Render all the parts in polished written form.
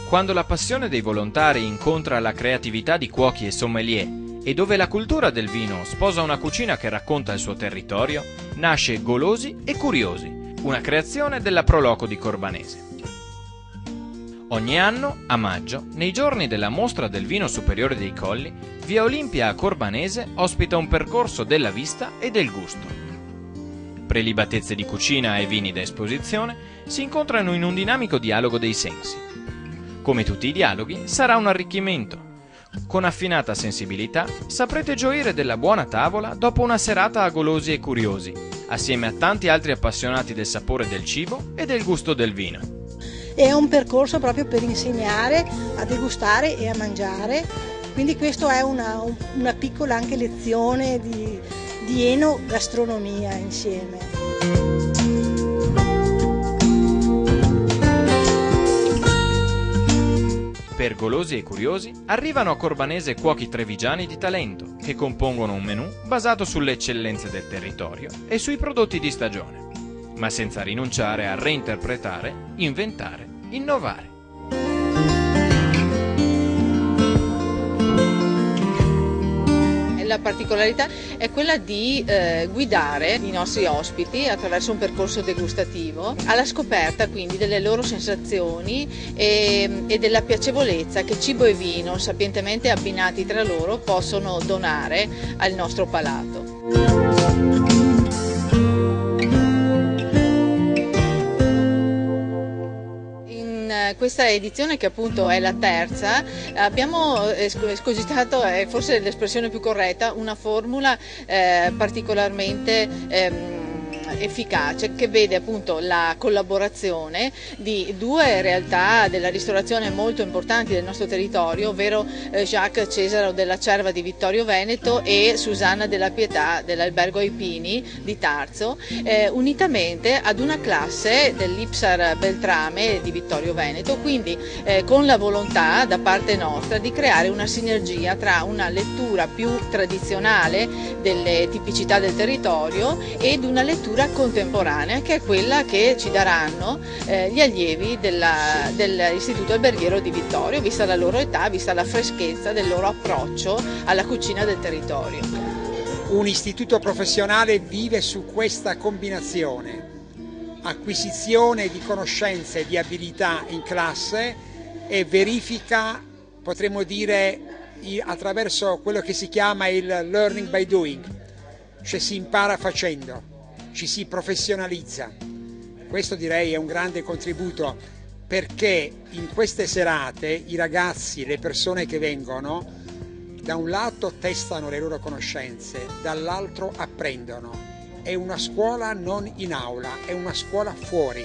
Quando la passione dei volontari incontra la creatività di cuochi e sommelier e dove la cultura del vino sposa una cucina che racconta il suo territorio, nasce Golosi e Curiosi, una creazione della Pro Loco di Corbanese. Ogni anno, a maggio, nei giorni della Mostra del Vino Superiore dei Colli, Via Olimpia a Corbanese ospita un percorso della vista e del gusto. Prelibatezze di cucina e vini da esposizione si incontrano in un dinamico dialogo dei sensi. Come tutti i dialoghi, sarà un arricchimento. Con affinata sensibilità saprete gioire della buona tavola dopo una serata a Golosi e Curiosi, assieme a tanti altri appassionati del sapore del cibo e del gusto del vino. È un percorso proprio per insegnare a degustare e a mangiare, quindi questo è una piccola anche lezione di enogastronomia insieme. Per Golosi e Curiosi arrivano a Corbanese cuochi trevigiani di talento che compongono un menù basato sulle eccellenze del territorio e sui prodotti di stagione, ma senza rinunciare a reinterpretare, inventare, innovare. La particolarità è quella di guidare i nostri ospiti attraverso un percorso degustativo alla scoperta quindi delle loro sensazioni e della piacevolezza che cibo e vino sapientemente abbinati tra loro possono donare al nostro palato. Questa edizione, che appunto è la terza, abbiamo escogitato, è forse l'espressione più corretta, una formula particolarmente efficace che vede appunto la collaborazione di due realtà della ristorazione molto importanti del nostro territorio, ovvero Jacques Cesaro della Cerva di Vittorio Veneto e Susanna della Pietà dell'Albergo ai Pini di Tarzo, unitamente ad una classe dell'Ipsar Beltrame di Vittorio Veneto, quindi con la volontà da parte nostra di creare una sinergia tra una lettura più tradizionale delle tipicità del territorio ed una lettura contemporanea, che è quella che ci daranno gli allievi dell'Istituto Alberghiero di Vittorio, vista la loro età, vista la freschezza del loro approccio alla cucina del territorio. Un istituto professionale vive su questa combinazione: acquisizione di conoscenze e di abilità in classe e verifica, potremmo dire, attraverso quello che si chiama il learning by doing, cioè si impara facendo, ci si professionalizza. Questo direi è un grande contributo, perché in queste serate i ragazzi, le persone che vengono, da un lato testano le loro conoscenze, dall'altro apprendono. È una scuola non in aula, è una scuola fuori.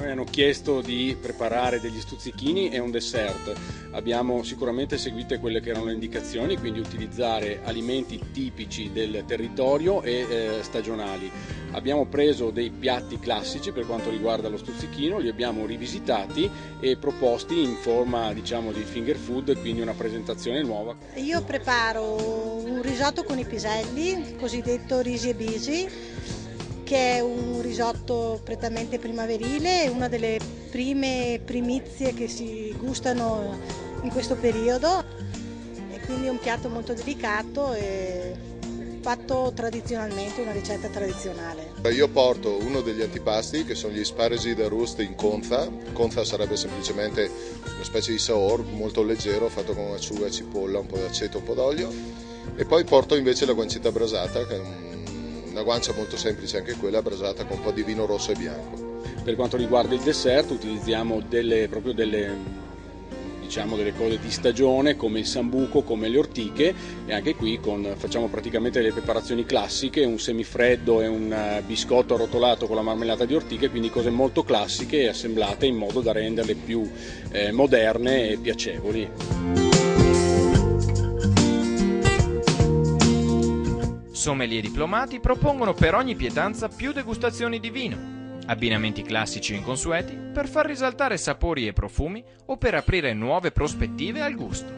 Hanno chiesto di preparare degli stuzzichini e un dessert. Abbiamo sicuramente seguito quelle che erano le indicazioni, quindi utilizzare alimenti tipici del territorio e stagionali. Abbiamo preso dei piatti classici per quanto riguarda lo stuzzichino, li abbiamo rivisitati e proposti in forma, diciamo, di finger food, quindi una presentazione nuova. Io preparo un risotto con i piselli, cosiddetto risi e bisi, che è un risotto prettamente primaverile, una delle primizie che si gustano in questo periodo, e quindi è un piatto molto delicato e fatto tradizionalmente, una ricetta tradizionale. Io porto uno degli antipasti, che sono gli sparagi da rust in conza. Conza sarebbe semplicemente una specie di saor molto leggero, fatto con acciuga, cipolla, un po' d'aceto, un po' d'olio, e poi porto invece la guancetta brasata, che è una guancia molto semplice anche quella, brasata con un po' di vino rosso e bianco. Per quanto riguarda il dessert utilizziamo delle cose di stagione, come il sambuco, come le ortiche, e anche qui facciamo praticamente le preparazioni classiche, un semifreddo e un biscotto arrotolato con la marmellata di ortiche, quindi cose molto classiche e assemblate in modo da renderle più moderne e piacevoli. Sommelier diplomati propongono per ogni pietanza più degustazioni di vino. Abbinamenti classici inconsueti per far risaltare sapori e profumi o per aprire nuove prospettive al gusto.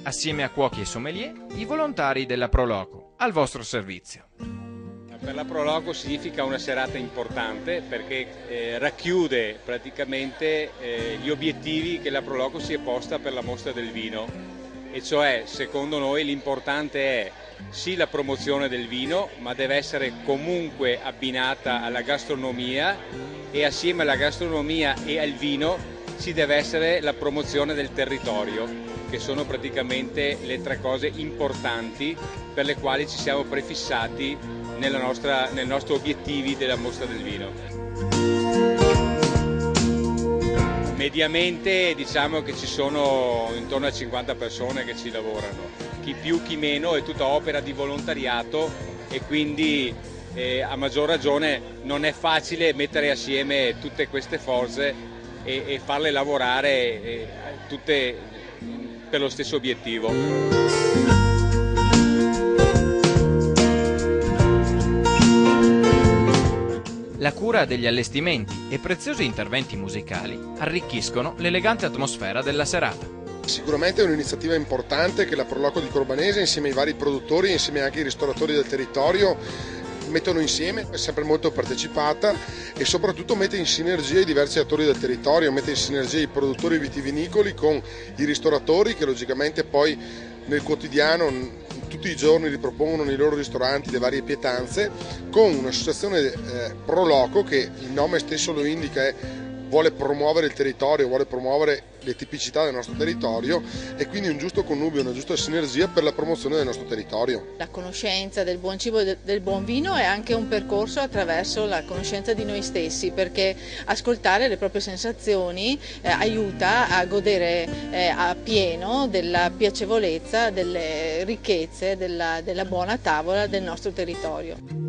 Assieme a cuochi e sommelier, i volontari della Proloco, al vostro servizio. Per la Proloco significa una serata importante perché racchiude praticamente gli obiettivi che la Proloco si è posta per la mostra del vino, e cioè secondo noi l'importante è sì la promozione del vino, ma deve essere comunque abbinata alla gastronomia, e assieme alla gastronomia e al vino ci deve essere la promozione del territorio, che sono praticamente le tre cose importanti per le quali ci siamo prefissati nel nostro obiettivi della mostra del vino. Mediamente diciamo che ci sono intorno a 50 persone che ci lavorano, chi più chi meno, è tutta opera di volontariato, e quindi a maggior ragione non è facile mettere assieme tutte queste forze e farle lavorare tutte per lo stesso obiettivo. La cura degli allestimenti e preziosi interventi musicali arricchiscono l'elegante atmosfera della serata. Sicuramente è un'iniziativa importante che la Proloco di Corbanese, insieme ai vari produttori, insieme anche ai ristoratori del territorio, mettono insieme, è sempre molto partecipata e soprattutto mette in sinergia i diversi attori del territorio, mette in sinergia i produttori vitivinicoli con i ristoratori che logicamente poi nel quotidiano tutti i giorni ripropongono nei loro ristoranti le varie pietanze, con un'associazione Proloco che il nome stesso lo indica, vuole promuovere il territorio, vuole promuovere le tipicità del nostro territorio, e quindi un giusto connubio, una giusta sinergia per la promozione del nostro territorio. La conoscenza del buon cibo e del buon vino è anche un percorso attraverso la conoscenza di noi stessi, perché ascoltare le proprie sensazioni aiuta a godere a pieno della piacevolezza, delle ricchezze, della buona tavola del nostro territorio.